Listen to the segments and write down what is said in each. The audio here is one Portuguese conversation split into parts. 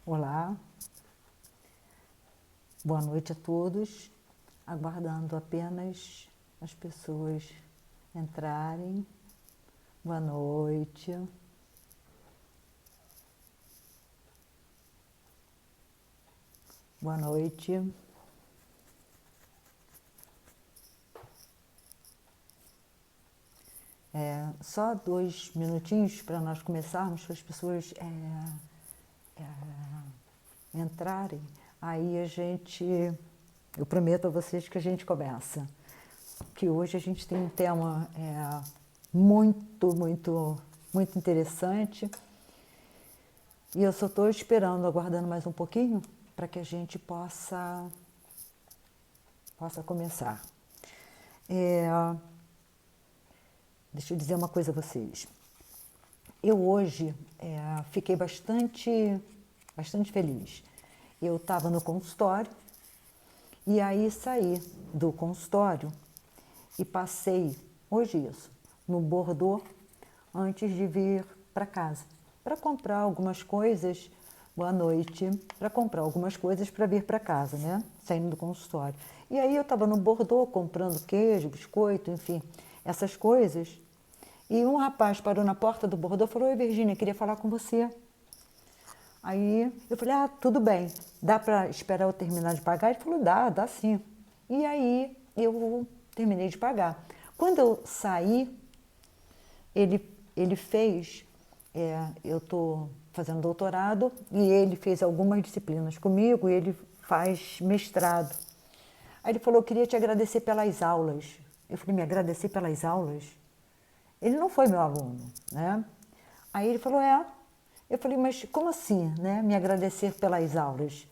Olá, boa noite a todos, aguardando apenas as pessoas entrarem. Boa noite. Boa noite. Só 2 minutinhos para nós começarmos, para as pessoas entrarem. Aí eu prometo a vocês que a gente começa. Que hoje a gente tem um tema muito interessante. E eu só estou esperando, aguardando mais um pouquinho, para que a gente possa começar. Deixa eu dizer uma coisa a vocês. Eu hoje fiquei bastante feliz. Eu estava no consultório e aí saí do consultório e passei, hoje isso, no Bordeaux antes de vir para casa, para comprar algumas coisas, boa noite, para comprar algumas coisas para vir para casa, né? Saindo do consultório. E aí eu estava no Bordeaux comprando queijo, biscoito, enfim, essas coisas. E um rapaz parou na porta do Bordeaux e falou: "Oi, Virgínia, queria falar com você." Aí eu falei: "Ah, tudo bem, dá para esperar eu terminar de pagar?" Ele falou: "Dá sim." E aí eu terminei de pagar. Quando eu saí, ele fez, eu estou fazendo doutorado e ele fez algumas disciplinas comigo e ele faz mestrado. Aí ele falou: "Eu queria te agradecer pelas aulas." Eu falei: "Me agradecer pelas aulas?" Ele não foi meu aluno, né? Aí ele falou: "É." Eu falei: "Mas como assim, né? Me agradecer pelas aulas?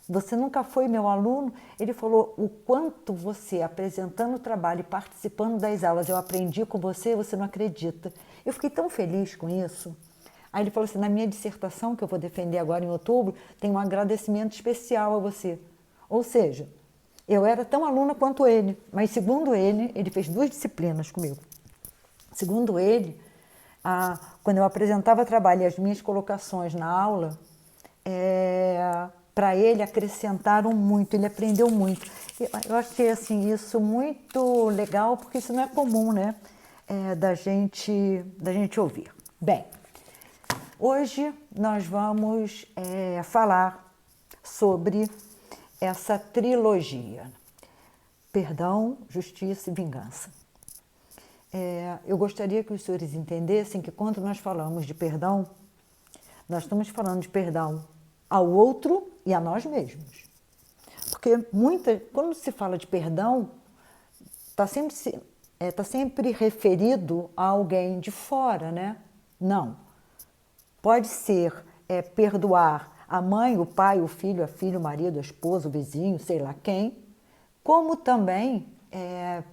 Você nunca foi meu aluno?" Ele falou: "O quanto você, apresentando o trabalho e participando das aulas, eu aprendi com você, você não acredita." Eu fiquei tão feliz com isso. Aí ele falou assim: "Na minha dissertação, que eu vou defender agora em outubro, tem um agradecimento especial a você." Ou seja, eu era tão aluna quanto ele, mas segundo ele fez 2 disciplinas comigo. Segundo ele, quando eu apresentava trabalho e as minhas colocações na aula, para ele acrescentaram muito, ele aprendeu muito. Eu achei assim, isso muito legal, porque isso não é comum, né? Da gente ouvir. Bem, hoje nós vamos falar sobre essa trilogia: perdão, justiça e vingança. Eu gostaria que os senhores entendessem que quando nós falamos de perdão, nós estamos falando de perdão ao outro e a nós mesmos. Porque quando se fala de perdão, está sempre referido a alguém de fora, né? Não. Pode ser perdoar a mãe, o pai, o filho, a filha, o marido, a esposa, o vizinho, sei lá quem, como também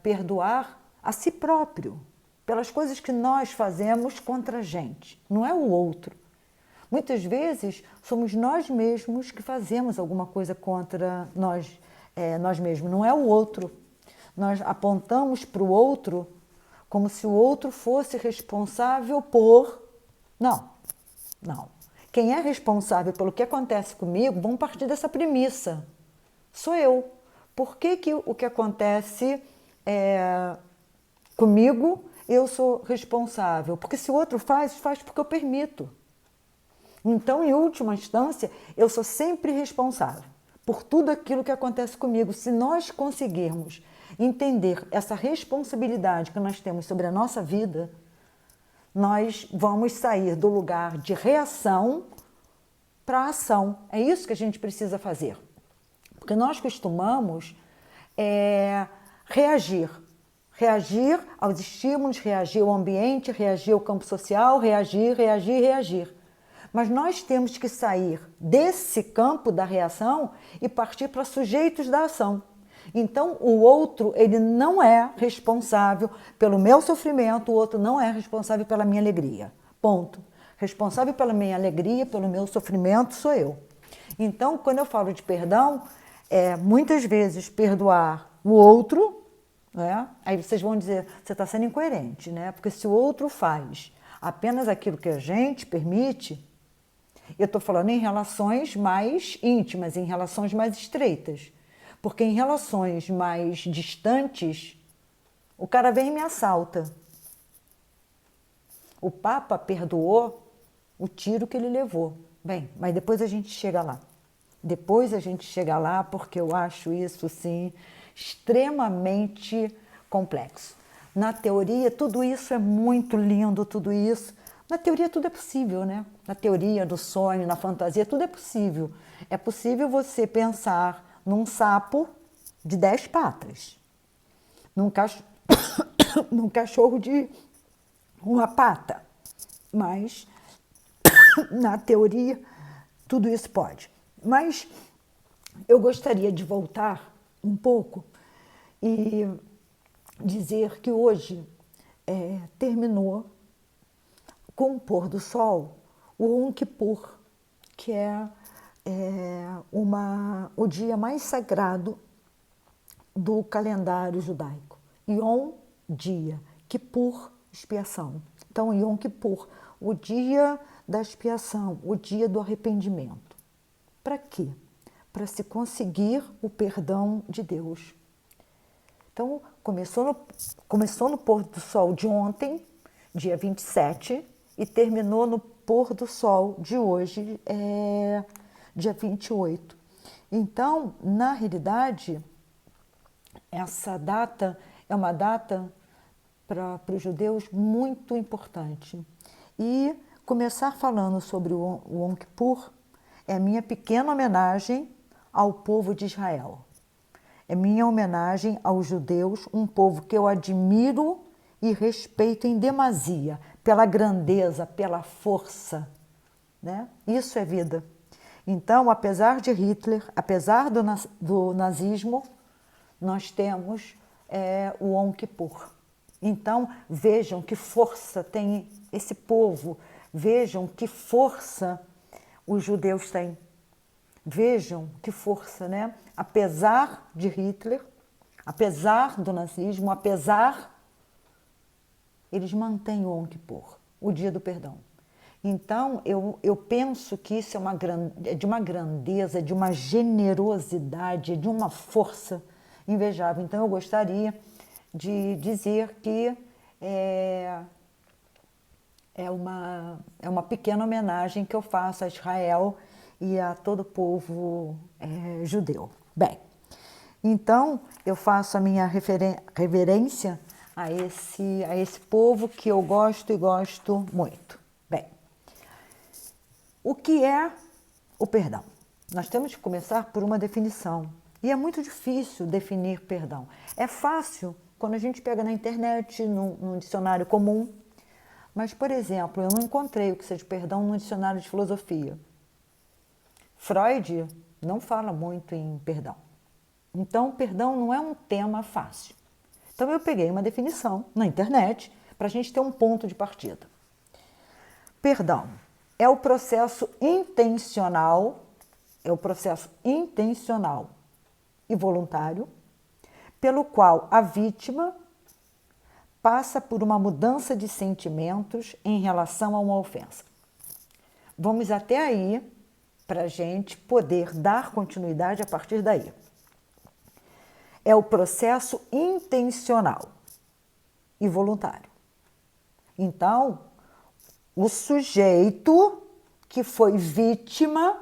perdoar a si próprio, pelas coisas que nós fazemos contra a gente, não é o outro. Muitas vezes somos nós mesmos que fazemos alguma coisa contra nós mesmos, não é o outro. Nós apontamos para o outro como se o outro fosse responsável por... Não. Quem é responsável pelo que acontece comigo, vamos partir dessa premissa. Sou eu. Por que o que acontece comigo, eu sou responsável? Porque se o outro faz porque eu permito. Então, em última instância, eu sou sempre responsável por tudo aquilo que acontece comigo. Se nós conseguirmos entender essa responsabilidade que nós temos sobre a nossa vida, nós vamos sair do lugar de reação para a ação. É isso que a gente precisa fazer. Porque nós costumamos reagir aos estímulos, reagir ao ambiente, reagir ao campo social, reagir. Mas nós temos que sair desse campo da reação e partir para sujeitos da ação. Então, o outro, ele não é responsável pelo meu sofrimento, o outro não é responsável pela minha alegria. Ponto. Responsável pela minha alegria, pelo meu sofrimento, sou eu. Então, quando eu falo de perdão, muitas vezes perdoar o outro, né? Aí vocês vão dizer, você está sendo incoerente, né? Porque se o outro faz apenas aquilo que a gente permite, Eu estou falando em relações mais íntimas, em relações mais estreitas. Porque em relações mais distantes, o cara vem e me assalta. O Papa perdoou o tiro que ele levou. Bem, mas depois a gente chega lá. Depois a gente chega lá porque eu acho isso, sim, extremamente complexo. Na teoria, tudo isso é muito lindo, tudo isso. Na teoria, tudo é possível, né? Na teoria, no sonho, na fantasia, tudo é possível. É possível você pensar num sapo de 10 patas, num, num cachorro de uma pata. Mas, na teoria, tudo isso pode. Mas eu gostaria de voltar um pouco e dizer que hoje terminou com o pôr do sol o Yom Kippur, que é o dia mais sagrado do calendário judaico. Yom, dia, Kippur, expiação. Então, Yom Kippur, o dia da expiação, o dia do arrependimento. Para quê? Para se conseguir o perdão de Deus. Então, começou no pôr do sol de ontem, dia 27, e terminou no pôr do sol de hoje, dia 28. Então, na realidade, essa data é uma data para os judeus muito importante. E começar falando sobre o Yom Kippur é minha pequena homenagem ao povo de Israel. É minha homenagem aos judeus, um povo que eu admiro e respeito em demasia, pela grandeza, pela força, né? Isso é vida. Então, apesar de Hitler, apesar do nazismo, nós temos o Yom Kippur. Então, vejam que força tem esse povo, vejam que força os judeus têm. Vejam que força, né? Apesar de Hitler, apesar do nazismo, eles mantêm o Yom Kippur, o dia do perdão. Então, eu penso que isso é de uma grandeza, de uma generosidade, de uma força invejável. Então, eu gostaria de dizer que é uma pequena homenagem que eu faço a Israel e a todo o povo judeu. Bem, então eu faço a minha reverência a esse povo que eu gosto e gosto muito. Bem, o que é o perdão? Nós temos que começar por uma definição. E é muito difícil definir perdão. É fácil quando a gente pega na internet, num dicionário comum. Mas, por exemplo, eu não encontrei o que seja perdão no dicionário de filosofia. Freud não fala muito em perdão. Então, perdão não é um tema fácil. Então, eu peguei uma definição na internet para a gente ter um ponto de partida. Perdão é o processo intencional, e voluntário, pelo qual a vítima passa por uma mudança de sentimentos em relação a uma ofensa. Vamos até aí para a gente poder dar continuidade a partir daí. É o processo intencional e voluntário. Então, o sujeito que foi vítima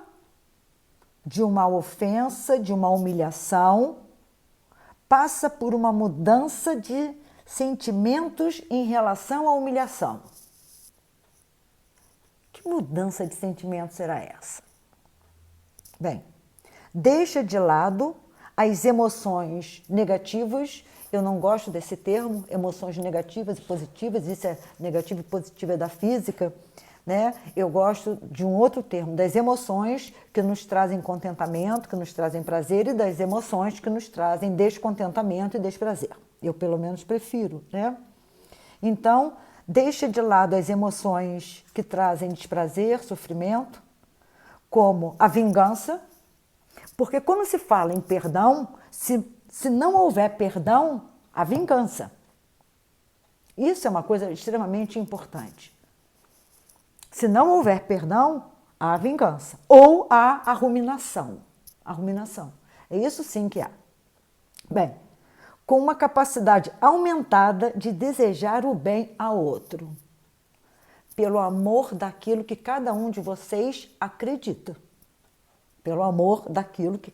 de uma ofensa, de uma humilhação, passa por uma mudança de sentimentos em relação à humilhação. Que mudança de sentimento será essa? Bem, deixa de lado as emoções negativas. Eu não gosto desse termo, emoções negativas e positivas, isso é negativo e positivo é da física, né? Eu gosto de um outro termo, das emoções que nos trazem contentamento, que nos trazem prazer, e das emoções que nos trazem descontentamento e desprazer. Eu, pelo menos, prefiro, né? Então, deixa de lado as emoções que trazem desprazer, sofrimento, como a vingança, porque quando se fala em perdão, se não houver perdão, há vingança. Isso é uma coisa extremamente importante. Se não houver perdão, Há a vingança. Ou há a ruminação. A ruminação. É isso sim que há. Bem, com uma capacidade aumentada de desejar o bem a outro, pelo amor daquilo que cada um de vocês acredita. Pelo amor daquilo que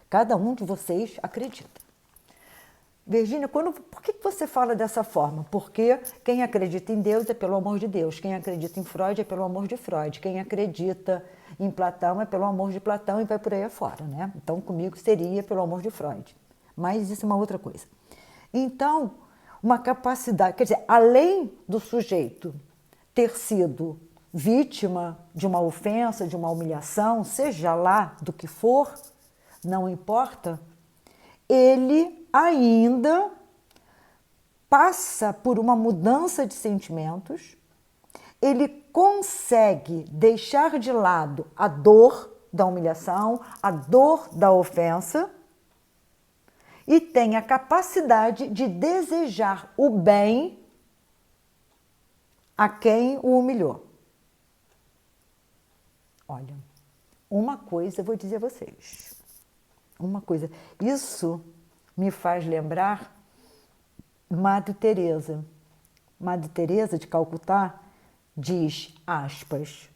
cada um de vocês acredita. Virgínia, por que você fala dessa forma? Porque quem acredita em Deus é pelo amor de Deus, quem acredita em Freud é pelo amor de Freud, quem acredita em Platão é pelo amor de Platão e vai por aí afora, né? Então, comigo seria pelo amor de Freud. Mas isso é uma outra coisa. Então, uma capacidade, quer dizer, além do sujeito ter sido vítima de uma ofensa, de uma humilhação, seja lá do que for, não importa, ele ainda passa por uma mudança de sentimentos, ele consegue deixar de lado a dor da humilhação, a dor da ofensa, e tem a capacidade de desejar o bem a quem o humilhou. Olha, uma coisa eu vou dizer a vocês. Uma coisa. Isso me faz lembrar Madre Teresa. Madre Teresa de Calcutá diz, aspas,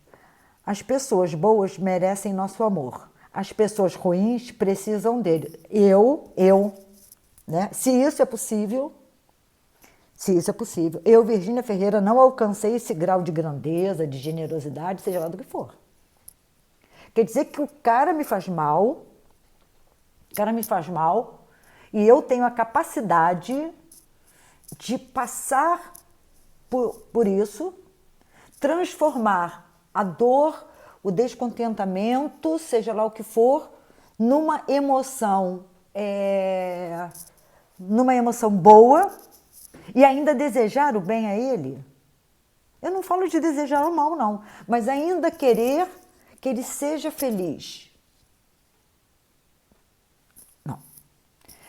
as pessoas boas merecem nosso amor. As pessoas ruins precisam dele. Né? Se isso é possível, eu, Virgínia Ferreira, não alcancei esse grau de grandeza, de generosidade, seja lá do que for. Quer dizer que o cara me faz mal, e eu tenho a capacidade de passar por isso, transformar a dor, o descontentamento, seja lá o que for, numa emoção boa e ainda desejar o bem a ele. Eu não falo de desejar o mal, não, mas ainda querer que ele seja feliz. Não.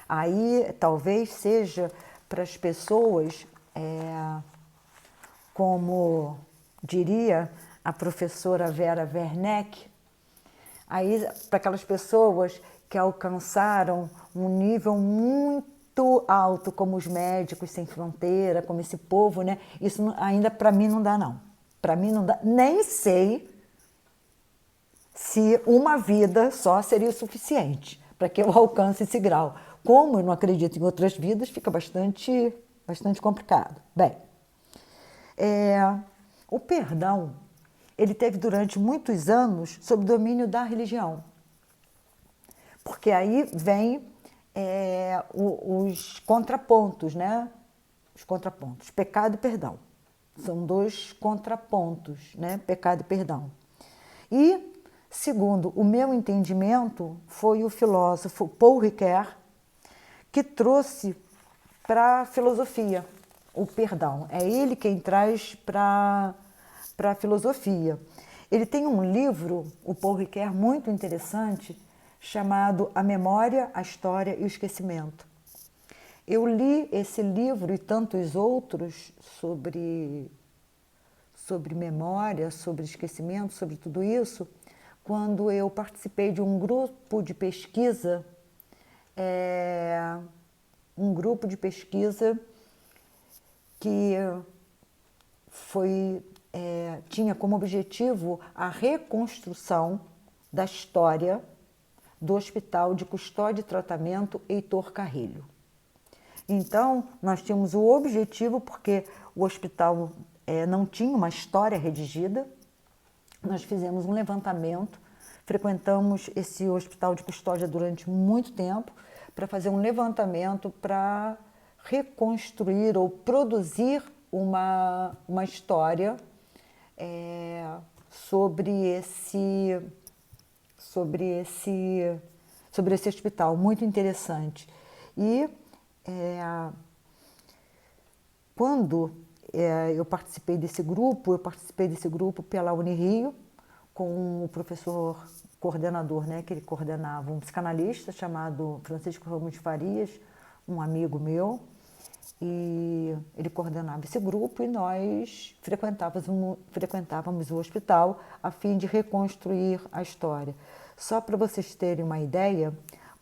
Aí talvez seja para as pessoas, como diria a professora Vera Werneck, aí para aquelas pessoas que alcançaram um nível muito alto, como os médicos sem fronteira, como esse povo, né? Isso ainda para mim não dá, não. Para mim não dá. Nem sei se uma vida só seria o suficiente para que eu alcance esse grau. Como eu não acredito em outras vidas, fica bastante complicado. Bem, o perdão, ele teve durante muitos anos sob domínio da religião. Porque aí vem os contrapontos, né? Os contrapontos, pecado e perdão. São dois contrapontos, né? Pecado e perdão. E, segundo o meu entendimento, foi o filósofo Paul Ricoeur que trouxe para a filosofia o perdão. É ele quem traz para a filosofia. Ele tem um livro, o Paul Ricoeur, muito interessante, chamado A Memória, a História e o Esquecimento. Eu li esse livro e tantos outros sobre memória, sobre esquecimento, sobre tudo isso, quando eu participei de um grupo de pesquisa, que tinha como objetivo a reconstrução da história do Hospital de Custódia e Tratamento Heitor Carrilho. Então, nós tínhamos o objetivo, porque o hospital não tinha uma história redigida, nós fizemos um levantamento, frequentamos esse hospital de custódia durante muito tempo, para fazer um levantamento para reconstruir ou produzir uma história sobre esse hospital, muito interessante. E quando eu participei desse grupo pela Unirio, com o professor coordenador, né, que ele coordenava, um psicanalista chamado Francisco Ramos de Farias, um amigo meu, e ele coordenava esse grupo e nós frequentávamos o hospital a fim de reconstruir a história. Só para vocês terem uma ideia,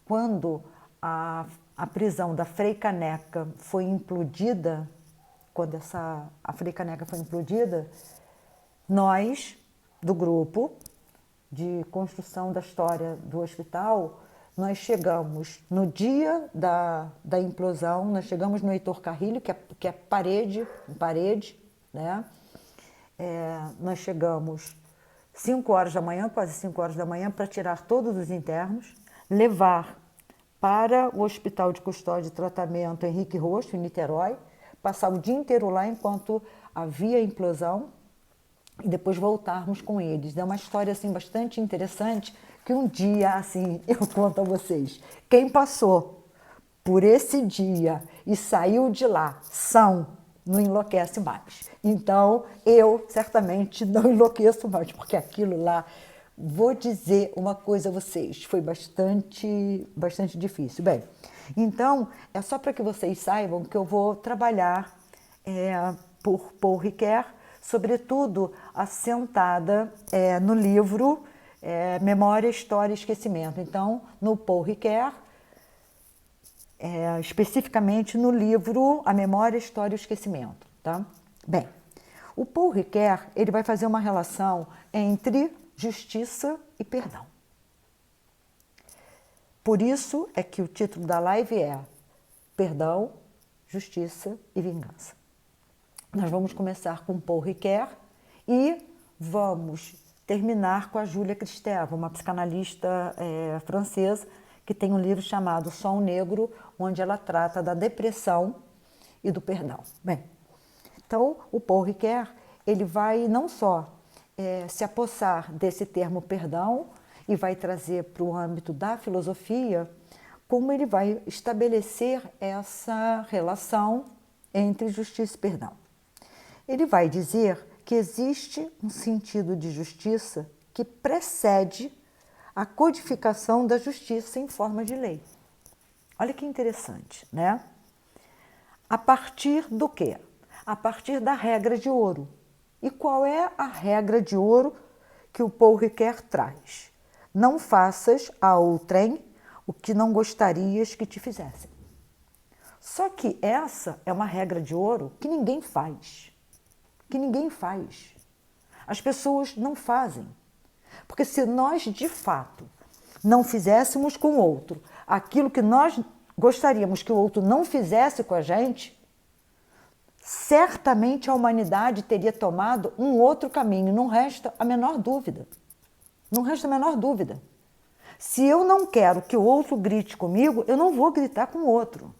quando a prisão da Frei Caneca foi implodida, a Frei Caneca foi implodida, nós, do grupo de construção da história do hospital, nós chegamos no dia da implosão, nós chegamos no Heitor Carrilho, que é parede, né? Nós chegamos 5 horas da manhã, quase 5 horas da manhã, para tirar todos os internos, levar para o Hospital de Custódia e Tratamento Henrique Roxo, em Niterói, passar o dia inteiro lá enquanto havia implosão e depois voltarmos com eles. É uma história assim, bastante interessante, que um dia, assim, eu conto a vocês, quem passou por esse dia e saiu de lá não enlouquece mais. Então, eu certamente não enlouqueço mais, porque aquilo lá, vou dizer uma coisa a vocês, foi bastante difícil. Bem, então, é só para que vocês saibam que eu vou trabalhar por Paul Ricoeur, sobretudo assentada no livro Memória, História e Esquecimento. Então, no Paul Ricoeur, especificamente no livro A Memória, História e o Esquecimento. Tá? Bem, o Paul Ricoeur, ele vai fazer uma relação entre justiça e perdão. Por isso é que o título da live é Perdão, Justiça e Vingança. Nós vamos começar com Paul Ricoeur e vamos terminar com a Júlia Kristeva, uma psicanalista francesa, que tem um livro chamado Sol Negro, onde ela trata da depressão e do perdão. Bem, então o Paul Ricoeur, ele vai não só se apossar desse termo perdão e vai trazer para o âmbito da filosofia, como ele vai estabelecer essa relação entre justiça e perdão. Ele vai dizer que existe um sentido de justiça que precede a codificação da justiça em forma de lei. Olha que interessante, né? A partir do quê? A partir da regra de ouro. E qual é a regra de ouro que o Paul Ricoeur traz? Não faças a outrem o que não gostarias que te fizessem. Só que essa é uma regra de ouro que ninguém faz. Que ninguém faz. As pessoas não fazem. Porque se nós, de fato, não fizéssemos com o outro aquilo que nós gostaríamos que o outro não fizesse com a gente, certamente a humanidade teria tomado um outro caminho. Não resta a menor dúvida. Não resta a menor dúvida. Se eu não quero que o outro grite comigo, eu não vou gritar com o outro.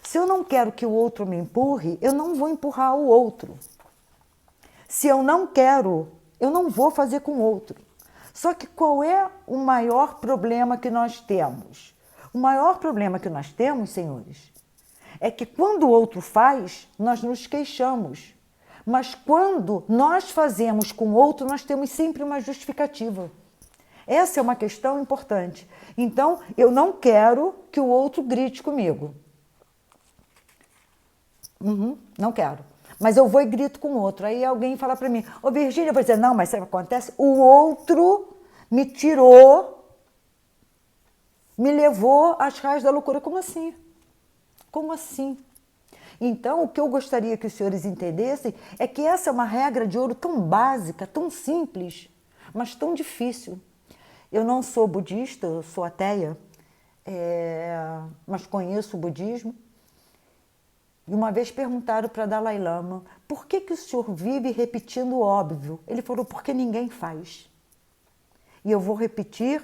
Se eu não quero que o outro me empurre, eu não vou empurrar o outro. Se eu não quero, eu não vou fazer com o outro. Só que qual é o maior problema que nós temos? O maior problema que nós temos, senhores, é que quando o outro faz, nós nos queixamos. Mas quando nós fazemos com o outro, nós temos sempre uma justificativa. Essa é uma questão importante. Então, eu não quero que o outro grite comigo. Não quero. Mas eu vou e grito com o outro. Aí alguém fala para mim, ô Virgínia, eu vou dizer, não, mas sabe o que acontece? O outro me tirou, me levou às raias da loucura. Como assim? Como assim? Então, o que eu gostaria que os senhores entendessem é que essa é uma regra de ouro tão básica, tão simples, mas tão difícil. Eu não sou budista, eu sou ateia, mas conheço o budismo. E uma vez perguntaram para Dalai Lama, por que o senhor vive repetindo o óbvio? Ele falou, porque ninguém faz. E eu vou repetir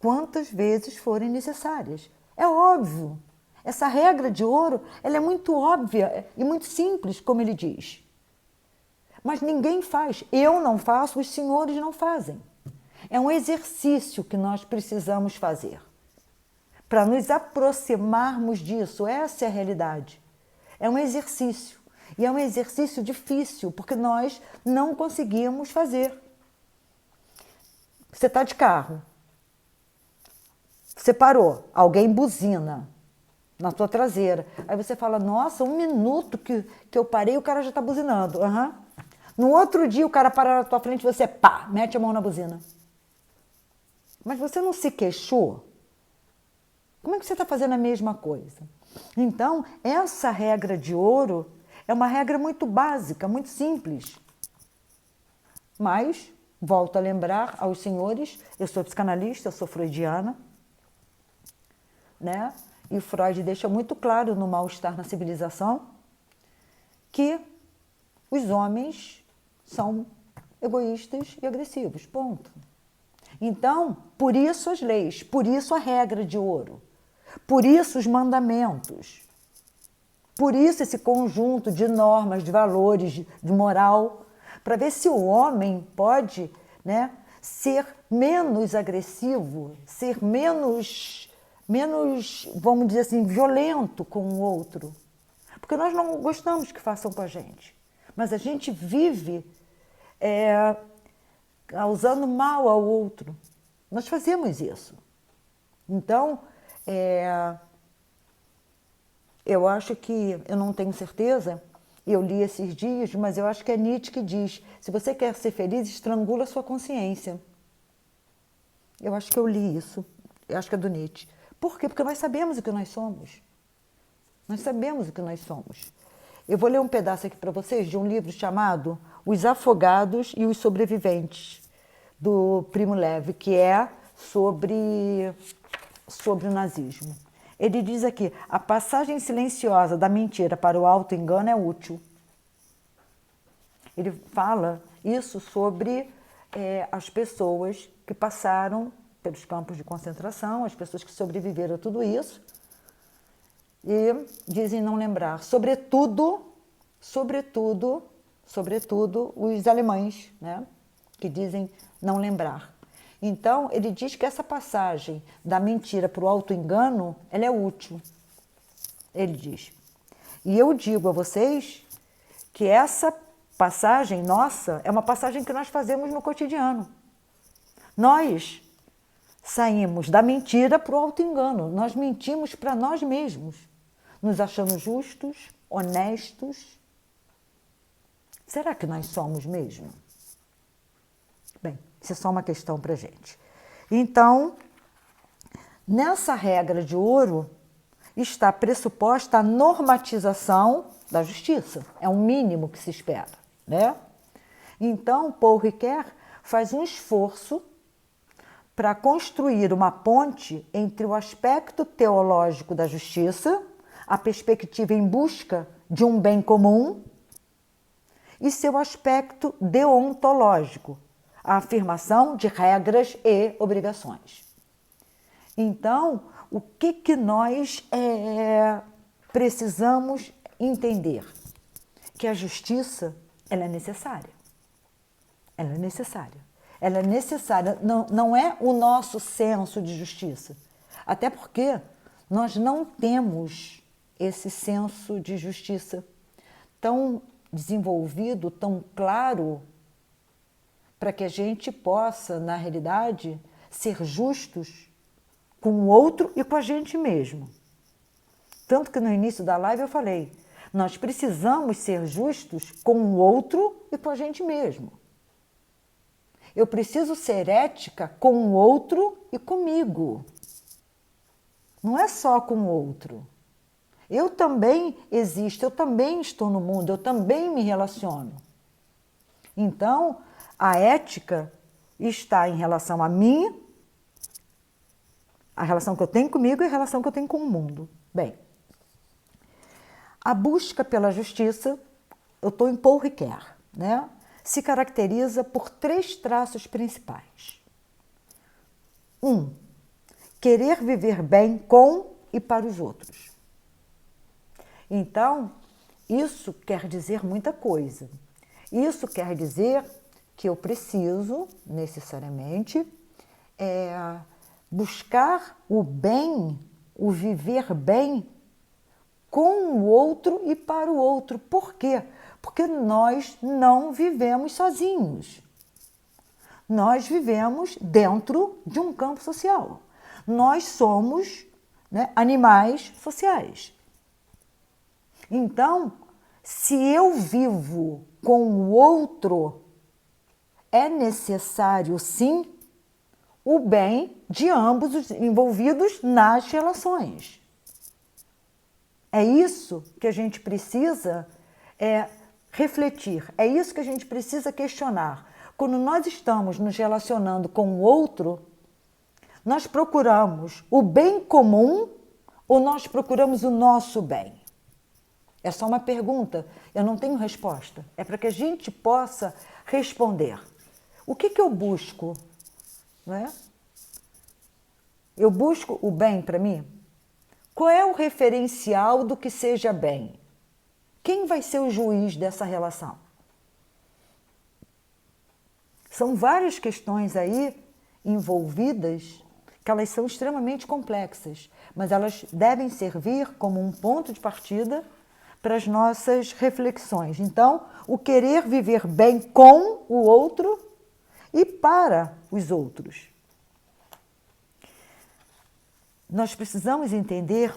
quantas vezes forem necessárias. É óbvio. Essa regra de ouro, ela é muito óbvia e muito simples, como ele diz. Mas ninguém faz. Eu não faço, os senhores não fazem. É um exercício que nós precisamos fazer para nos aproximarmos disso. Essa é a realidade. É um exercício. E é um exercício difícil, porque nós não conseguimos fazer. Você está de carro. Você parou. Alguém buzina na tua traseira. Aí você fala, nossa, 1 minuto que eu parei, o cara já está buzinando. Uhum. No outro dia, o cara para na tua frente e você, pá, mete a mão na buzina. Mas você não se queixou? Como é que você está fazendo a mesma coisa? Então, essa regra de ouro é uma regra muito básica, muito simples. Mas, volto a lembrar aos senhores, eu sou psicanalista, eu sou freudiana, né? E Freud deixa muito claro no Mal-Estar na Civilização que os homens são egoístas e agressivos, ponto. Então, por isso as leis, por isso a regra de ouro, por isso os mandamentos, por isso esse conjunto de normas, de valores, de moral, para ver se o homem pode, né, ser menos agressivo, ser menos, vamos dizer assim, violento com o outro. Porque nós não gostamos que façam com a gente, mas a gente vive causando mal ao outro. Nós fazemos isso. Então, eu acho que, eu não tenho certeza, eu li esses dias, mas eu acho que é Nietzsche que diz, se você quer ser feliz, estrangula a sua consciência. Eu acho que eu li isso, eu acho que é do Nietzsche. Por quê? Porque nós sabemos o que nós somos. Nós sabemos o que nós somos. Eu vou ler um pedaço aqui para vocês de um livro chamado Os Afogados e os Sobreviventes, do Primo Levi, que é sobre o nazismo. Ele diz aqui, a passagem silenciosa da mentira para o auto-engano é útil. Ele fala isso sobre as pessoas que passaram pelos campos de concentração, as pessoas que sobreviveram a tudo isso, e dizem não lembrar. Sobretudo, os alemães, né, que dizem não lembrar. Então, ele diz que essa passagem da mentira para o auto-engano, ela é útil. Ele diz. E eu digo a vocês que essa passagem nossa é uma passagem que nós fazemos no cotidiano. Nós saímos da mentira para o auto-engano. Nós mentimos para nós mesmos, nos achando justos, honestos. Será que nós somos mesmo? Bem, isso é só uma questão para a gente. Então, nessa regra de ouro está pressuposta a normatização da justiça. É o mínimo que se espera, né? Então, Paul Ricoeur faz um esforço para construir uma ponte entre o aspecto teológico da justiça, a perspectiva em busca de um bem comum, e seu aspecto deontológico, a afirmação de regras e obrigações. Então, o que nós precisamos entender? Que a justiça, ela é necessária. Ela é necessária. Ela é necessária, não é o nosso senso de justiça. Até porque nós não temos esse senso de justiça tão desenvolvido, tão claro, para que a gente possa, na realidade, ser justos com o outro e com a gente mesmo. Tanto que no início da live eu falei, nós precisamos ser justos com o outro e com a gente mesmo. Eu preciso ser ética com o outro e comigo. Não é só com o outro. Eu também existo, eu também estou no mundo, eu também me relaciono. Então, a ética está em relação a mim, a relação que eu tenho comigo e a relação que eu tenho com o mundo. Bem, a busca pela justiça, eu estou em Paul Ricoeur, né? Se caracteriza por 3 traços principais. 1, querer viver bem com e para os outros. Então, isso quer dizer muita coisa. Isso quer dizer que eu preciso, necessariamente, buscar o bem, o viver bem com o outro e para o outro. Por quê? Porque nós não vivemos sozinhos. Nós vivemos dentro de um campo social. Nós somos, né, animais sociais. Então, se eu vivo com o outro, é necessário, sim, o bem de ambos os envolvidos nas relações. É isso que a gente precisa refletir, é isso que a gente precisa questionar. Quando nós estamos nos relacionando com o outro, nós procuramos o bem comum ou nós procuramos o nosso bem? É só uma pergunta, eu não tenho resposta. É para que a gente possa responder. O que eu busco? Não é? Eu busco o bem para mim? Qual é o referencial do que seja bem? Quem vai ser o juiz dessa relação? São várias questões aí envolvidas que elas são extremamente complexas, mas elas devem servir como um ponto de partida para as nossas reflexões. Então, o querer viver bem com o outro e para os outros. Nós precisamos entender,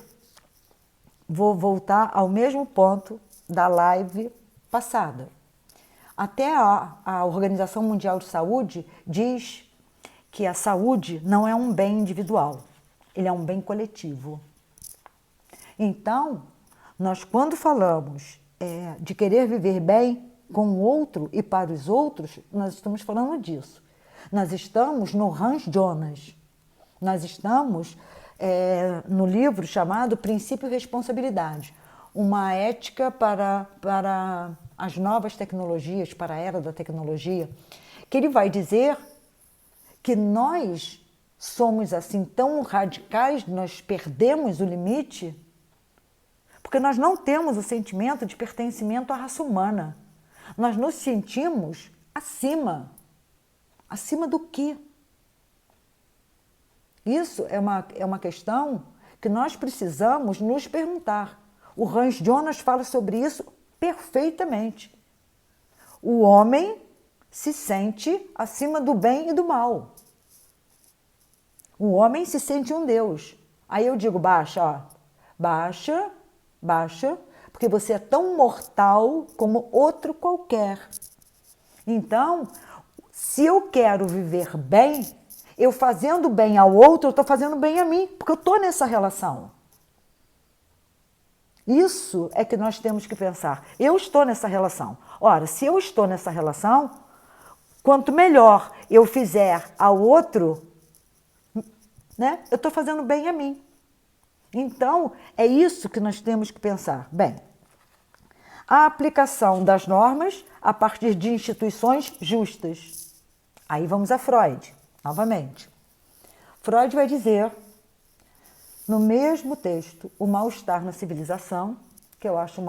vou voltar ao mesmo ponto da live passada. Até a Organização Mundial de Saúde diz que a saúde não é um bem individual, ele é um bem coletivo. Então, nós quando falamos de querer viver bem com o outro e para os outros, nós estamos falando disso. Nós estamos no Hans Jonas, nós estamos no livro chamado Princípio e Responsabilidade, uma ética para as novas tecnologias, para a era da tecnologia, que ele vai dizer que nós somos assim tão radicais, nós perdemos o limite, porque nós não temos o sentimento de pertencimento à raça humana. Nós nos sentimos acima. Acima do quê? Isso é uma questão que nós precisamos nos perguntar. O Hans Jonas fala sobre isso perfeitamente. O homem se sente acima do bem e do mal. O homem se sente um Deus. Aí eu digo, baixa, ó. Baixa, porque você é tão mortal como outro qualquer. Então, se eu quero viver bem, eu fazendo bem ao outro, eu estou fazendo bem a mim, porque eu estou nessa relação. Isso é que nós temos que pensar. Eu estou nessa relação. Ora, se eu estou nessa relação, quanto melhor eu fizer ao outro, né, eu estou fazendo bem a mim. Então, é isso que nós temos que pensar. Bem, a aplicação das normas a partir de instituições justas. Aí vamos a Freud, novamente. Freud vai dizer, no mesmo texto, O Mal-Estar na Civilização, que eu acho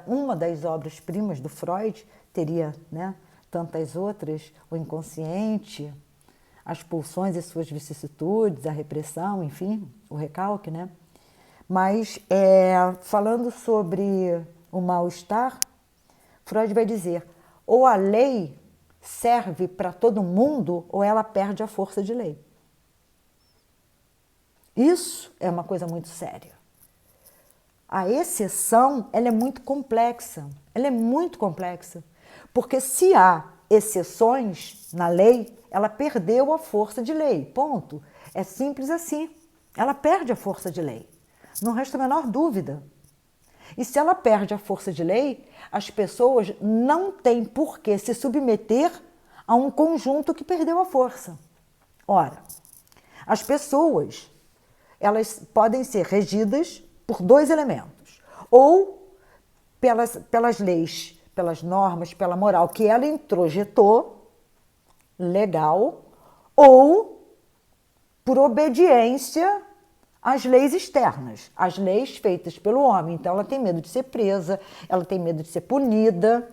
uma das obras-primas do Freud, teria, né, tantas outras, o inconsciente, as pulsões e suas vicissitudes, a repressão, enfim, o recalque, né? Mas, falando sobre o mal-estar, Freud vai dizer, ou a lei serve para todo mundo, ou ela perde a força de lei. Isso é uma coisa muito séria. A exceção, ela é muito complexa. Porque se há exceções na lei, ela perdeu a força de lei, ponto. É simples assim. Ela perde a força de lei. Não resta a menor dúvida. E se ela perde a força de lei, as pessoas não têm por que se submeter a um conjunto que perdeu a força. Ora, as pessoas, elas podem ser regidas por dois elementos. Ou pelas leis, pelas normas, pela moral que ela introjetou, legal, ou por obediência às leis externas, às leis feitas pelo homem. Então, ela tem medo de ser presa, ela tem medo de ser punida,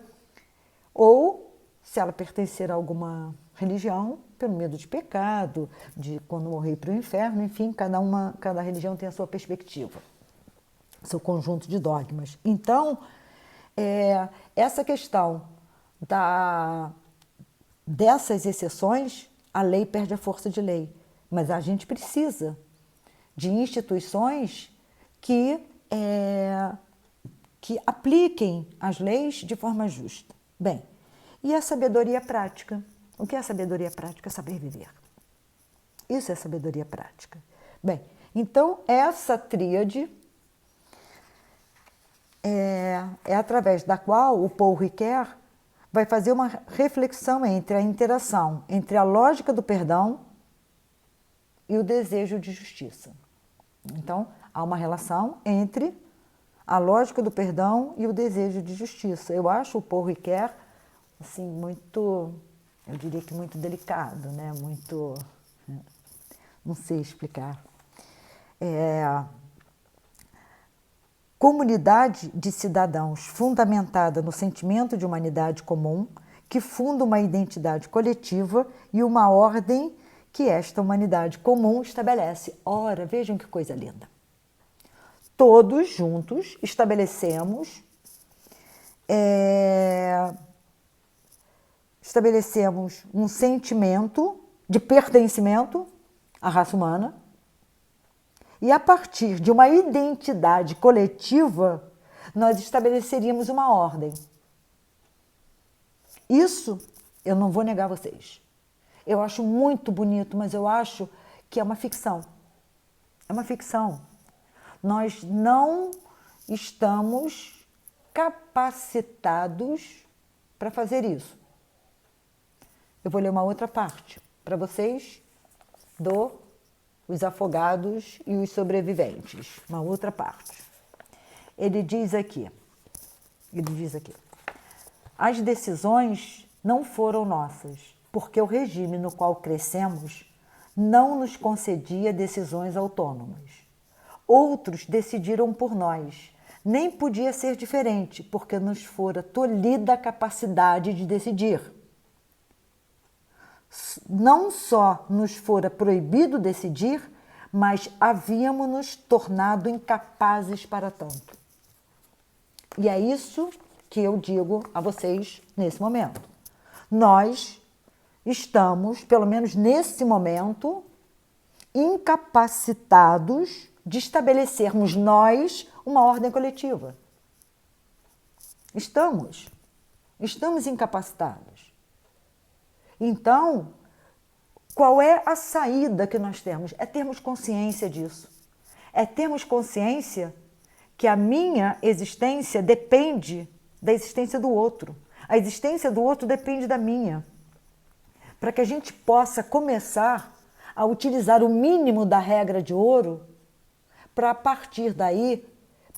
ou, se ela pertencer a alguma religião, pelo medo de pecado, de quando morrer para o inferno, enfim, cada religião tem a sua perspectiva, seu conjunto de dogmas. Então, essa questão dessas exceções, a lei perde a força de lei, mas a gente precisa de instituições que apliquem as leis de forma justa. Bem, e a sabedoria prática? O que é a sabedoria prática? Saber viver. Isso é sabedoria prática. Bem, então essa tríade é através da qual o Paul Ricoeur vai fazer uma reflexão entre a interação entre a lógica do perdão e o desejo de justiça. Então, há uma relação entre a lógica do perdão e o desejo de justiça. Eu acho o Paul Ricoeur, assim, muito, eu diria que muito delicado, né? Muito, não sei explicar. Comunidade de cidadãos fundamentada no sentimento de humanidade comum, que funda uma identidade coletiva e uma ordem que esta humanidade comum estabelece. Ora, vejam que coisa linda. Todos juntos estabelecemos um sentimento de pertencimento à raça humana e, a partir de uma identidade coletiva, nós estabeleceríamos uma ordem. Isso eu não vou negar a vocês. Eu acho muito bonito, mas eu acho que é uma ficção. É uma ficção. Nós não estamos capacitados para fazer isso. Eu vou ler uma outra parte para vocês Os Afogados e os Sobreviventes. Uma outra parte. Ele diz aqui, as decisões não foram nossas, porque o regime no qual crescemos não nos concedia decisões autônomas. Outros decidiram por nós. Nem podia ser diferente, porque nos fora tolhida a capacidade de decidir. Não só nos fora proibido decidir, mas havíamos nos tornado incapazes para tanto. E é isso que eu digo a vocês nesse momento. Nós estamos, pelo menos nesse momento, incapacitados de estabelecermos nós uma ordem coletiva. Estamos incapacitados. Então, qual é a saída que nós temos? É termos consciência disso. É termos consciência que a minha existência depende da existência do outro. A existência do outro depende da minha. Para que a gente possa começar a utilizar o mínimo da regra de ouro, para a partir daí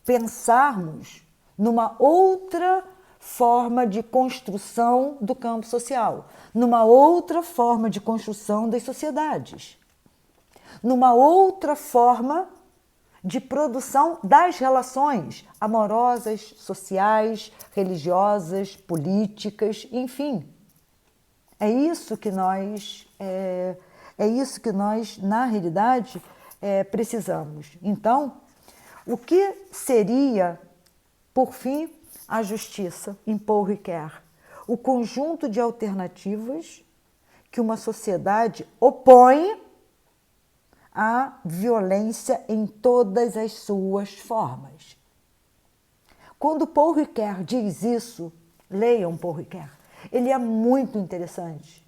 pensarmos numa outra forma de construção do campo social, numa outra forma de construção das sociedades, numa outra forma de produção das relações amorosas, sociais, religiosas, políticas, enfim. É isso que nós, na realidade, precisamos. Então, o que seria, por fim, a justiça em Paul Ricoeur? O conjunto de alternativas que uma sociedade opõe à violência em todas as suas formas. Quando Paul Ricoeur diz isso, leiam Paul Ricoeur. Ele é muito interessante.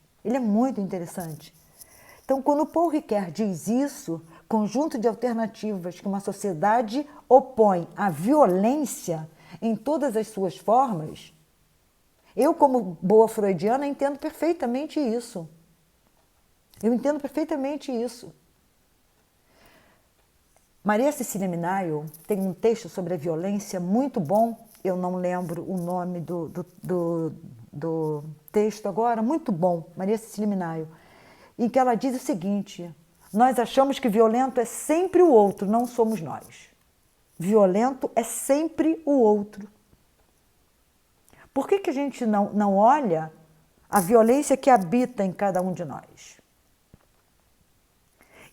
Então, quando Paul Ricoeur diz isso, conjunto de alternativas que uma sociedade opõe à violência em todas as suas formas, eu, como boa freudiana, entendo perfeitamente isso. Maria Cecília Minayo tem um texto sobre a violência muito bom, eu não lembro o nome do texto agora, muito bom, Maria Cecília Minayo, em que ela diz o seguinte: nós achamos que violento é sempre o outro, não somos nós. Violento é sempre o outro. Por que a gente não olha a violência que habita em cada um de nós?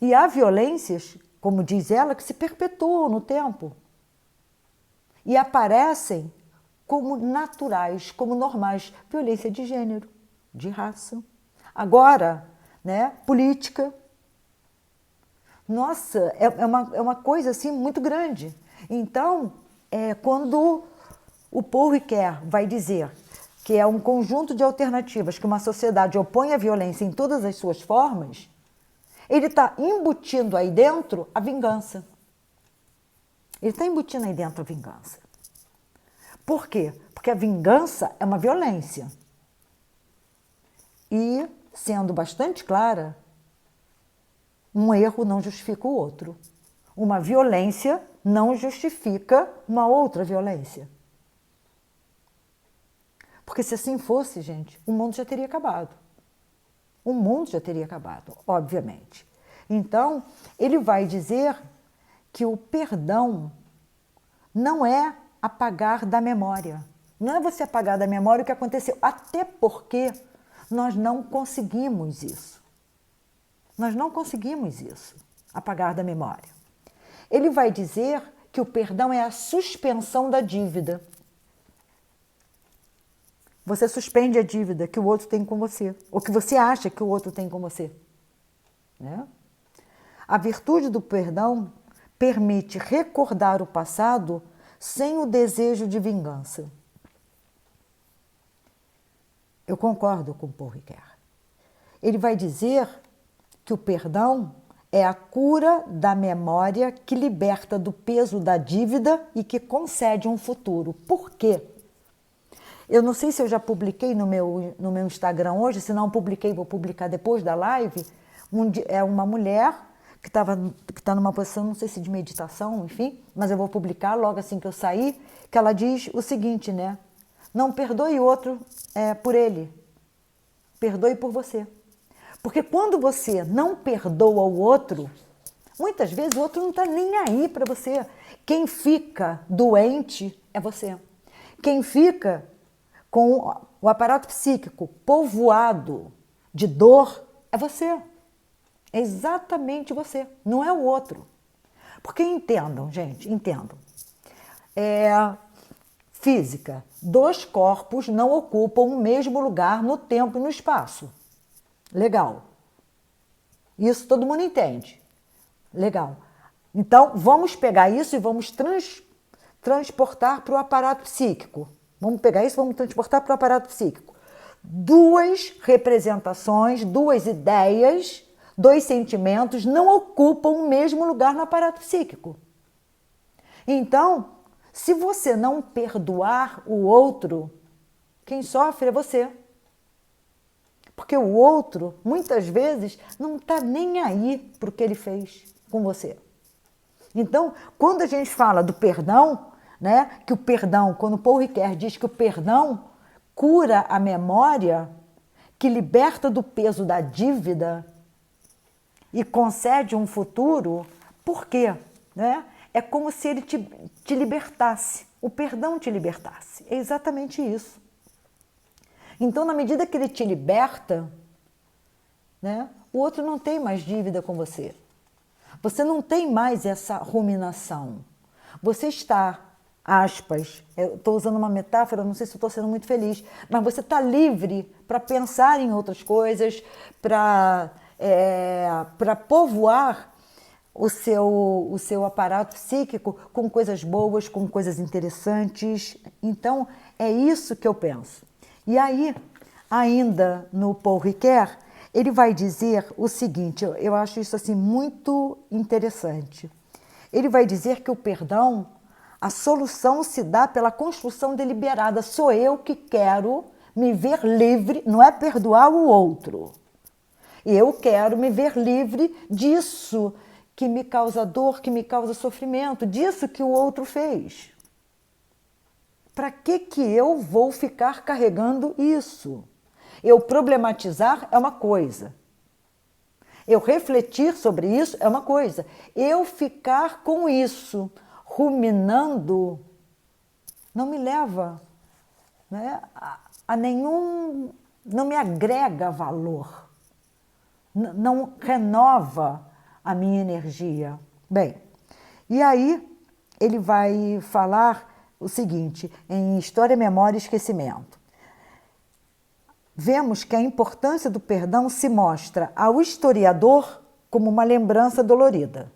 E há violências, como diz ela, que se perpetuam no tempo e aparecem como naturais, como normais. Violência de gênero, de raça. Agora, política. Nossa, é uma coisa assim muito grande. Então, quando o Paul Ricoeur vai dizer que é um conjunto de alternativas que uma sociedade opõe à violência em todas as suas formas, ele está embutindo aí dentro a vingança. Ele está embutindo aí dentro a vingança. Por quê? Porque a vingança é uma violência. E, sendo bastante clara, um erro não justifica o outro. Uma violência não justifica uma outra violência. Porque se assim fosse, gente, o mundo já teria acabado. O mundo já teria acabado, obviamente. Então, ele vai dizer que o perdão não é apagar da memória. Não é você apagar da memória o que aconteceu, até porque nós não conseguimos isso. Nós não conseguimos isso, apagar da memória. Ele vai dizer que o perdão é a suspensão da dívida. Você suspende a dívida que o outro tem com você, ou que você acha que o outro tem com você. Né? A virtude do perdão permite recordar o passado sem o desejo de vingança. Eu concordo com Paul Ricoeur. Ele vai dizer que o perdão é a cura da memória que liberta do peso da dívida e que concede um futuro. Por quê? Eu não sei se eu já publiquei no meu Instagram hoje, se não publiquei, vou publicar depois da live. É uma mulher que está numa posição, não sei se de meditação, enfim, mas eu vou publicar logo assim que eu sair, que ela diz o seguinte, né? Não perdoe o outro por ele, perdoe por você. Porque quando você não perdoa o outro, muitas vezes o outro não está nem aí para você. Quem fica doente é você. Quem fica com o aparato psíquico povoado de dor é você. É exatamente você, não é o outro. Porque entendam, gente, entendam. Física, 2 corpos não ocupam o mesmo lugar no tempo e no espaço. Legal. Isso todo mundo entende. Legal. Então, vamos pegar isso e vamos transportar para o aparato psíquico. Vamos pegar isso e vamos transportar para o aparato psíquico. 2 representações, 2 ideias, 2 sentimentos não ocupam o mesmo lugar no aparato psíquico. Então, se você não perdoar o outro, quem sofre é você. Porque o outro, muitas vezes, não está nem aí para o que ele fez com você. Então, quando a gente fala do perdão, né, que o perdão, quando Paul Ricoeur diz que o perdão cura a memória, que liberta do peso da dívida e concede um futuro, por quê? Né? É como se ele te libertasse, o perdão te libertasse. É exatamente isso. Então, na medida que ele te liberta, né, o outro não tem mais dívida com você. Você não tem mais essa ruminação. Você está, aspas, eu estou usando uma metáfora, não sei se estou sendo muito feliz, mas você está livre para pensar em outras coisas, para povoar o seu aparato psíquico com coisas boas, com coisas interessantes. Então, é isso que eu penso. E aí, ainda no Paul Ricoeur, ele vai dizer o seguinte, eu acho isso assim muito interessante. Ele vai dizer que o perdão, a solução se dá pela construção deliberada. Sou eu que quero me ver livre, não é perdoar o outro. Eu quero me ver livre disso que me causa dor, que me causa sofrimento, disso que o outro fez. Para que eu vou ficar carregando isso? Eu problematizar é uma coisa. Eu refletir sobre isso é uma coisa. Eu ficar com isso, ruminando, não me leva, né, a nenhum... não me agrega valor. Não renova a minha energia. Bem, e aí ele vai falar o seguinte, em História, Memória e Esquecimento. Vemos que a importância do perdão se mostra ao historiador como uma lembrança dolorida.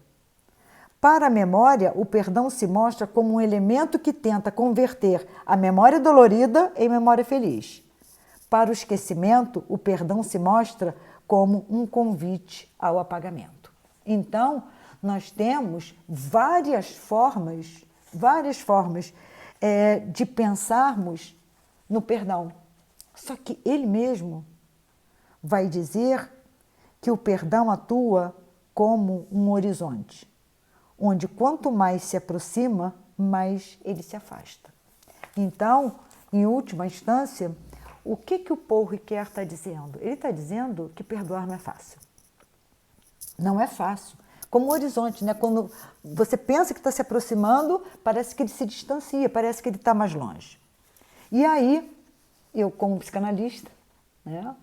Para a memória, o perdão se mostra como um elemento que tenta converter a memória dolorida em memória feliz. Para o esquecimento, o perdão se mostra como um convite ao apagamento. Então, nós temos várias formas de pensarmos no perdão. Só que ele mesmo vai dizer que o perdão atua como um horizonte, onde quanto mais se aproxima, mais ele se afasta. Então, em última instância, o que o Paul Ricoeur está dizendo? Ele está dizendo que perdoar não é fácil. Não é fácil. Como um horizonte, né? Quando você pensa que está se aproximando, parece que ele se distancia, parece que ele está mais longe. E aí, eu como psicanalista, né,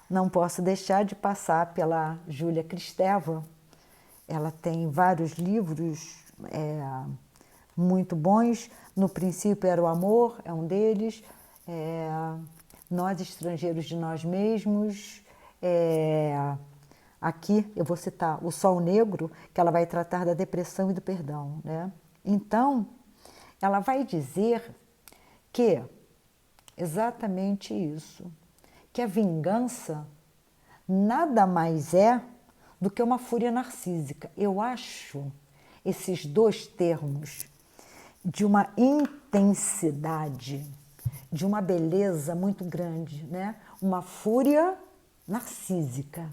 não posso deixar de passar pela Júlia Kristeva. Ela tem vários livros muito bons. No Princípio Era o Amor, é um deles. Nós Estrangeiros de Nós Mesmos. Aqui eu vou citar O Sol Negro, que ela vai tratar da depressão e do perdão, né? Então, ela vai dizer que exatamente isso, que a vingança nada mais é do que uma fúria narcísica. Eu acho esses dois termos de uma intensidade, de uma beleza muito grande, né? Uma fúria narcísica.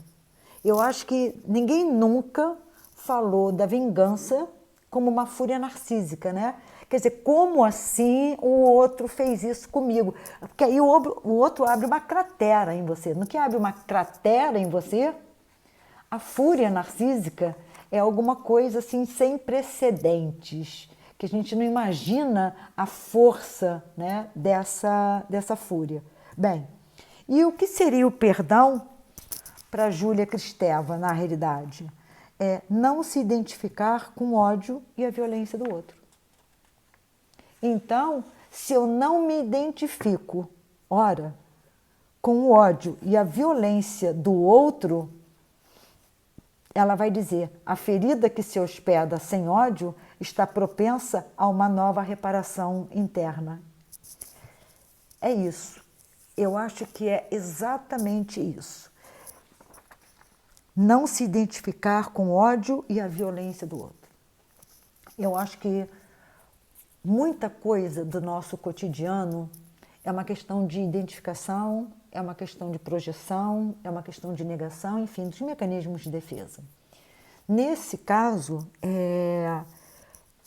Eu acho que ninguém nunca falou da vingança como uma fúria narcísica, né? Quer dizer, como assim o outro fez isso comigo? Porque aí o outro abre uma cratera em você. No que abre uma cratera em você, a fúria narcísica é alguma coisa assim sem precedentes, que a gente não imagina a força, né, dessa fúria. Bem, e o que seria o perdão para Júlia Kristeva, na realidade? É não se identificar com o ódio e a violência do outro. Então, se eu não me identifico, ora, com o ódio e a violência do outro, ela vai dizer, a ferida que se hospeda sem ódio está propensa a uma nova reparação interna. É isso. Eu acho que é exatamente isso. Não se identificar com o ódio e a violência do outro. Eu acho que muita coisa do nosso cotidiano é uma questão de identificação, é uma questão de projeção, é uma questão de negação, enfim, dos mecanismos de defesa. Nesse caso,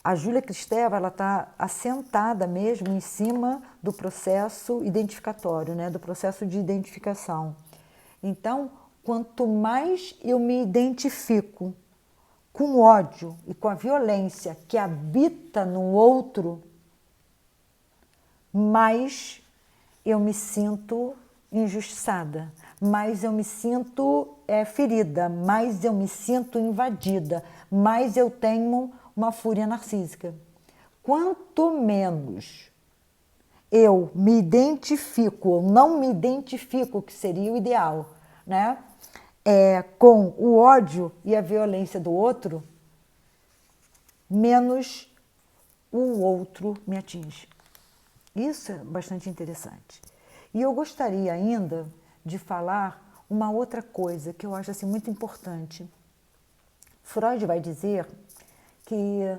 a Júlia Kristeva está assentada mesmo em cima do processo identificatório, né, do processo de identificação. Então, quanto mais eu me identifico com o ódio e com a violência que habita no outro, mais eu me sinto injustiçada, mais eu me sinto ferida, mais eu me sinto invadida, mais eu tenho uma fúria narcísica. Quanto menos eu me identifico ou não me identifico, que seria o ideal, né, com o ódio e a violência do outro, menos o outro me atinge. Isso é bastante interessante. E eu gostaria ainda de falar uma outra coisa que eu acho assim, muito importante. Freud vai dizer que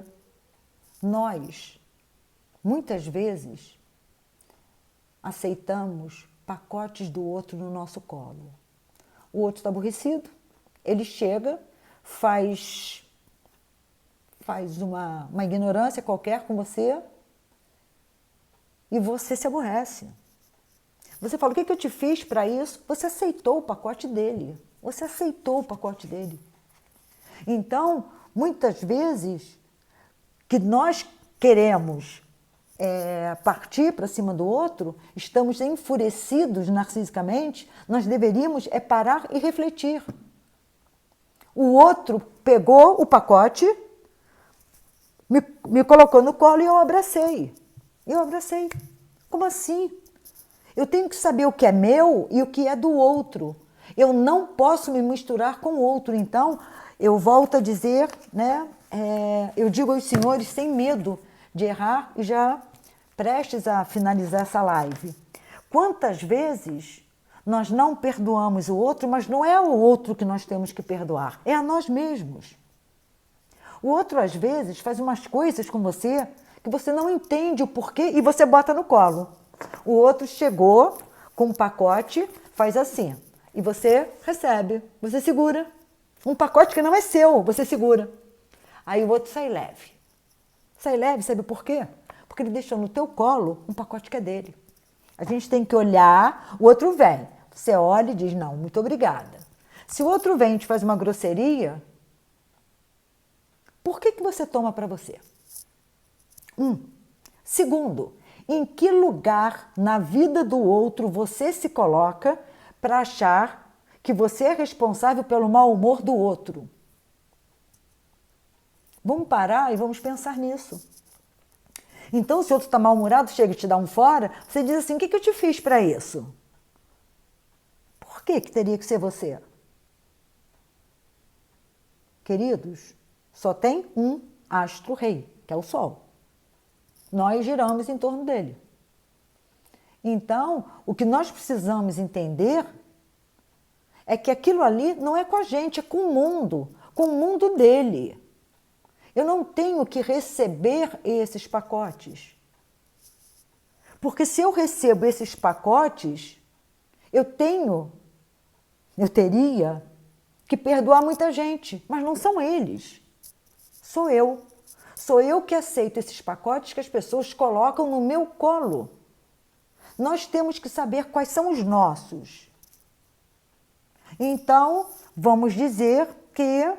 nós, muitas vezes, aceitamos pacotes do outro no nosso colo. O outro está aborrecido, ele chega, faz uma ignorância qualquer com você e você se aborrece. Você fala, o que eu te fiz para isso? Você aceitou o pacote dele. Você aceitou o pacote dele. Então, muitas vezes, que nós queremos partir para cima do outro, estamos enfurecidos narcisicamente, nós deveríamos parar e refletir. O outro pegou o pacote, me colocou no colo e eu abracei. Como assim? Eu tenho que saber o que é meu e o que é do outro. Eu não posso me misturar com o outro. Então, eu volto a dizer, né? Eu digo aos senhores sem medo de errar e já prestes a finalizar essa live. Quantas vezes nós não perdoamos o outro, mas não é o outro que nós temos que perdoar, é a nós mesmos. O outro, às vezes, faz umas coisas com você que você não entende o porquê e você bota no colo. O outro chegou com um pacote, faz assim, e você recebe, você segura. Um pacote que não é seu, você segura. Aí o outro sai leve. Sai leve, sabe por quê? Porque ele deixou no teu colo um pacote que é dele. A gente tem que olhar, o outro vem. Você olha e diz, não, muito obrigada. Se o outro vem e te faz uma grosseria, por que você toma para você? Segundo, em que lugar na vida do outro você se coloca para achar que você é responsável pelo mau humor do outro? Vamos parar e vamos pensar nisso. Então, se o outro está mal-humorado, chega e te dá um fora, você diz assim, o que eu te fiz para isso? Por que teria que ser você? Queridos, só tem um astro-rei, que é o Sol. Nós giramos em torno dele. Então, o que nós precisamos entender é que aquilo ali não é com a gente, é com o mundo dele. Eu não tenho que receber esses pacotes. Porque se eu recebo esses pacotes, eu teria que perdoar muita gente, mas não são eles. Sou eu. Sou eu que aceito esses pacotes que as pessoas colocam no meu colo. Nós temos que saber quais são os nossos. Então, vamos dizer que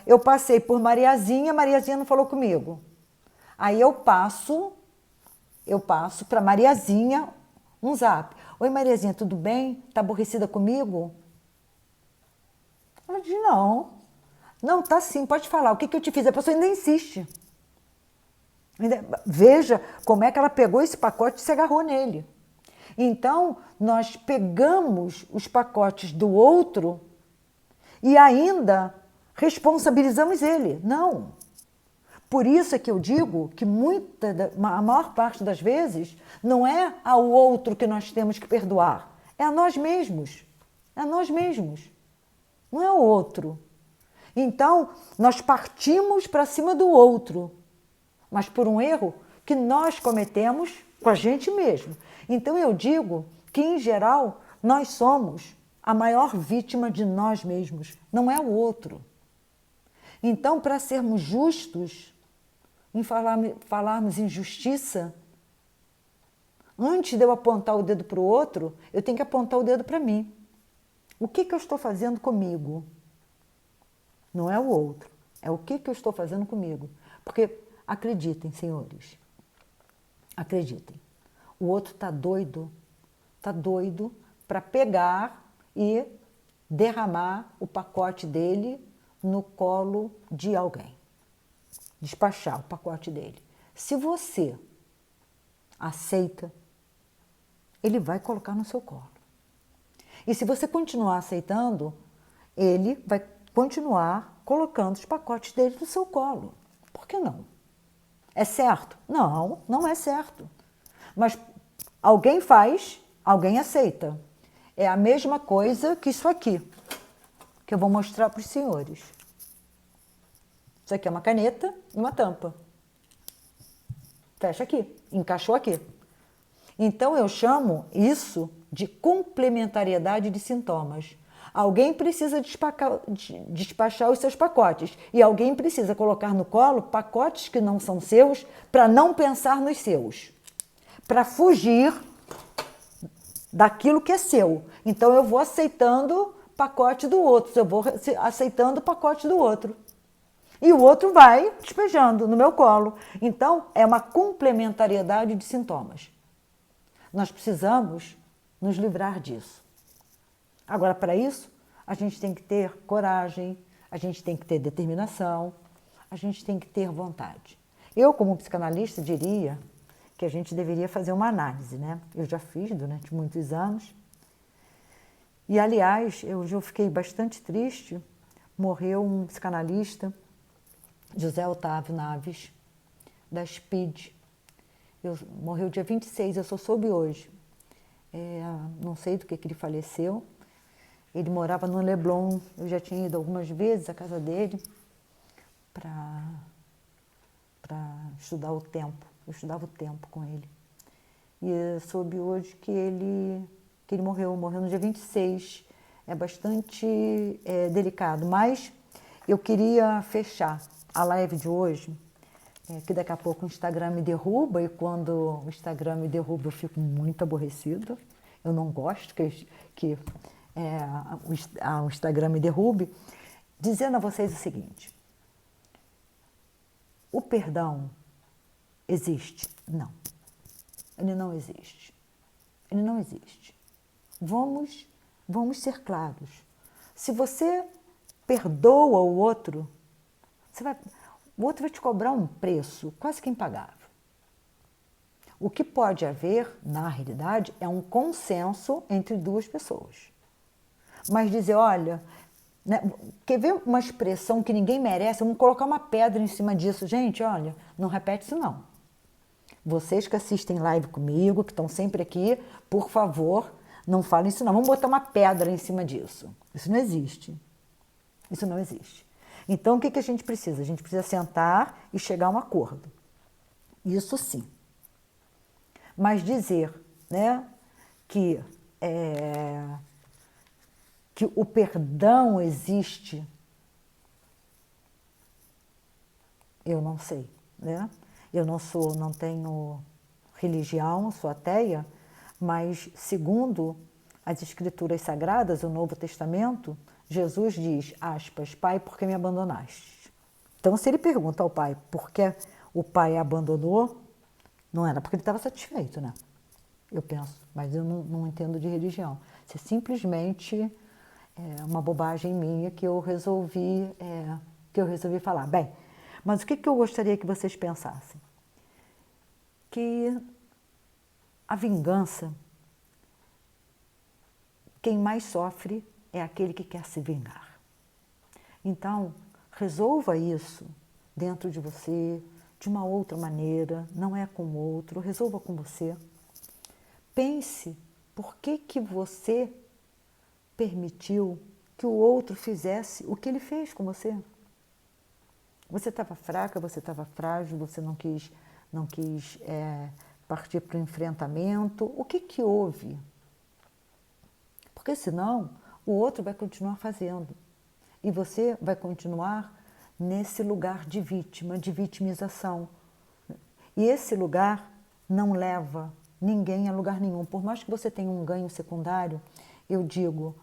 eu passei por Mariazinha não falou comigo. Aí eu passo para Mariazinha um zap. Oi, Mariazinha, tudo bem? Tá aborrecida comigo? Ela diz, não. Não, tá sim, pode falar. O que eu te fiz? A pessoa ainda insiste. Veja como é que ela pegou esse pacote e se agarrou nele. Então, nós pegamos os pacotes do outro e ainda responsabilizamos ele. Não. Por isso é que eu digo que a maior parte das vezes não é ao outro que nós temos que perdoar, é a nós mesmos. É a nós mesmos. Não é o outro. Então, nós partimos para cima do outro, mas por um erro que nós cometemos com a gente mesmo. Então, eu digo que, em geral, nós somos a maior vítima de nós mesmos, não é o outro. Então, para sermos justos, em falarmos em justiça, antes de eu apontar o dedo para o outro, eu tenho que apontar o dedo para mim. O que eu estou fazendo comigo? Não é o outro, é o que eu estou fazendo comigo. Porque, acreditem, senhores, acreditem, o outro está doido para pegar e derramar o pacote dele no colo de alguém. Despachar o pacote dele. Se você aceita, ele vai colocar no seu colo. E se você continuar aceitando, ele vai continuar colocando os pacotes dele no seu colo. Por que não? É certo? Não, não é certo. Mas alguém faz, alguém aceita. É a mesma coisa que isso aqui, que eu vou mostrar para os senhores. Isso aqui é uma caneta e uma tampa. Fecha aqui, encaixou aqui. Então, eu chamo isso de complementariedade de sintomas. Alguém precisa despachar os seus pacotes e alguém precisa colocar no colo pacotes que não são seus para não pensar nos seus, para fugir daquilo que é seu. Então, eu vou aceitando pacote do outro, eu vou aceitando o pacote do outro. E o outro vai despejando no meu colo. Então, é uma complementariedade de sintomas. Nós precisamos nos livrar disso. Agora, para isso, a gente tem que ter coragem, a gente tem que ter determinação, a gente tem que ter vontade. Eu, como psicanalista, diria que a gente deveria fazer uma análise, né? Eu já fiz durante muitos anos. E, aliás, eu fiquei bastante triste morreu um psicanalista, José Otávio Naves, da SPID. Morreu dia 26, eu só soube hoje. Não sei do que ele faleceu. Ele morava no Leblon, eu já tinha ido algumas vezes à casa dele para estudar o tempo. Eu estudava o tempo com ele. E soube hoje que ele morreu no dia 26. É bastante delicado, mas eu queria fechar a live de hoje, que daqui a pouco o Instagram me derruba, e quando o Instagram me derruba eu fico muito aborrecida. Eu não gosto que o Instagram me derrube, dizendo a vocês o seguinte: o perdão existe? Não. Ele não existe. Ele não existe. Vamos ser claros. Se você perdoa o outro, o outro vai te cobrar um preço quase que impagável. O que pode haver, na realidade, é um consenso entre duas pessoas. Mas dizer, olha, né, quer ver uma expressão que ninguém merece? Vamos colocar uma pedra em cima disso. Gente, olha, não repete isso não. Vocês que assistem live comigo, que estão sempre aqui, por favor, não falem isso não. Vamos botar uma pedra em cima disso. Isso não existe. Isso não existe. Então, o que a gente precisa? A gente precisa sentar e chegar a um acordo. Isso sim. Mas dizer, né, que o perdão existe, eu não sei, né? Eu não tenho religião, sou ateia, mas segundo as Escrituras Sagradas, o Novo Testamento, Jesus diz, aspas, Pai, por que me abandonaste? Então, se ele pergunta ao Pai por que o Pai abandonou, não era porque ele estava satisfeito, né? Eu penso, mas eu não entendo de religião. Isso é simplesmente uma bobagem minha que eu resolvi falar. Bem, mas o que eu gostaria que vocês pensassem? Que a vingança, quem mais sofre é aquele que quer se vingar. Então, resolva isso dentro de você, de uma outra maneira, não é com o outro, resolva com você. Pense por que você permitiu que o outro fizesse o que ele fez com você. Você estava fraca, você estava frágil, você não quis partir para o enfrentamento. O que houve? Porque senão o outro vai continuar fazendo. E você vai continuar nesse lugar de vítima, de vitimização. E esse lugar não leva ninguém a lugar nenhum. Por mais que você tenha um ganho secundário, eu digo,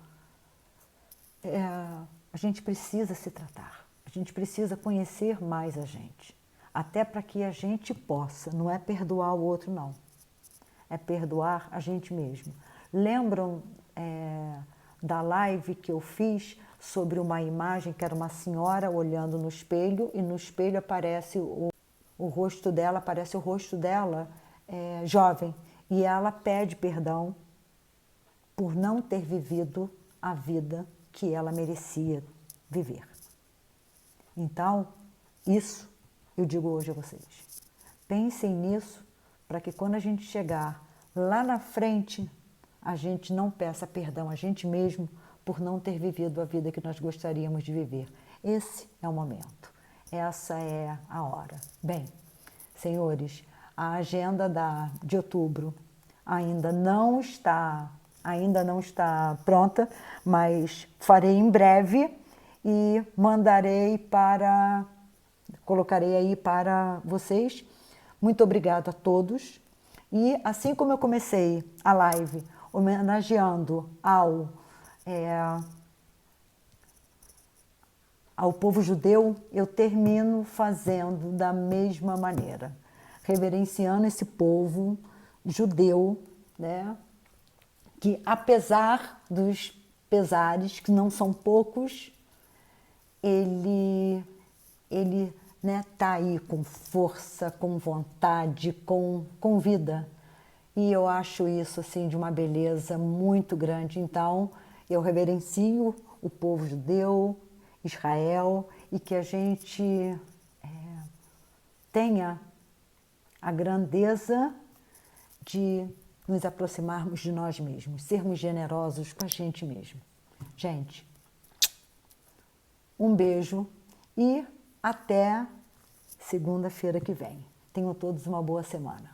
a gente precisa se tratar. A gente precisa conhecer mais a gente. Até para que a gente possa, não é perdoar o outro, não. É perdoar a gente mesmo. Lembram da live que eu fiz sobre uma imagem que era uma senhora olhando no espelho e no espelho aparece o rosto dela, aparece o rosto dela jovem. E ela pede perdão por não ter vivido a vida que ela merecia viver. Então, isso eu digo hoje a vocês. Pensem nisso para que quando a gente chegar lá na frente, a gente não peça perdão a gente mesmo por não ter vivido a vida que nós gostaríamos de viver. Esse é o momento. Essa é a hora. Bem, senhores, a agenda de outubro ainda não está pronta, mas farei em breve e colocarei aí para vocês. Muito obrigada a todos. E assim como eu comecei a live homenageando ao povo judeu, eu termino fazendo da mesma maneira, reverenciando esse povo judeu, né, que apesar dos pesares, que não são poucos, ele tá aí com força, com vontade, com vida. E eu acho isso assim de uma beleza muito grande. Então, eu reverencio o povo judeu Israel, e que a gente tenha a grandeza de nos aproximarmos de nós mesmos, sermos generosos com a gente mesmo. Gente, um beijo e até segunda-feira que vem. Tenham todos uma boa semana.